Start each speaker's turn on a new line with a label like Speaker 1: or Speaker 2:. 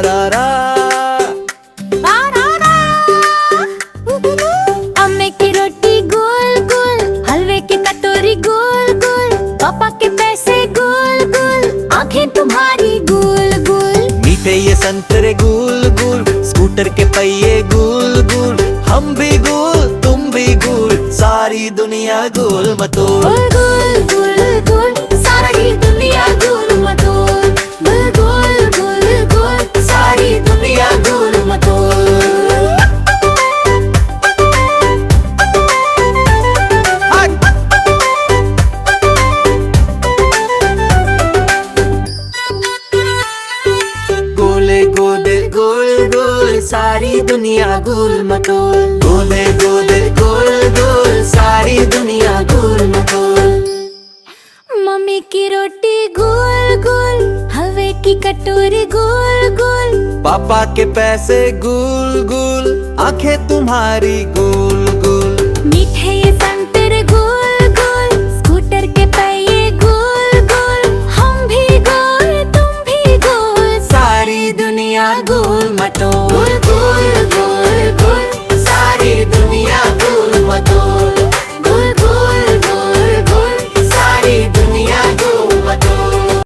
Speaker 1: रा रा।
Speaker 2: अम्मे की रोटी गोल गोल, हलवे की कटोरी गोल गोल, पापा के पैसे गोल गोल, आंखें तुम्हारी गोल गोल।
Speaker 1: मीठे ये संतरे गुल गुल, स्कूटर के पहिए गुल गुल, हम भी गुल तुम भी गुल, सारी दुनिया गुल मटोल।
Speaker 2: गोल गोल गोल, सारा ही दुनिया गोल मटोल। गोल गोल गोल, सारी दुनिया गोल मटोल।
Speaker 1: गोले गोले गोल गोल, सारी दुनिया गोल मटोल। गोले गोले गोल गोल, सारी दुनिया गोल मटोल।
Speaker 2: मम्मी की रोटी गोल गोल, हलवे की कटोरी गोल गोल,
Speaker 1: पापा के पैसे गुल गुल, आंखें तुम्हारी गुल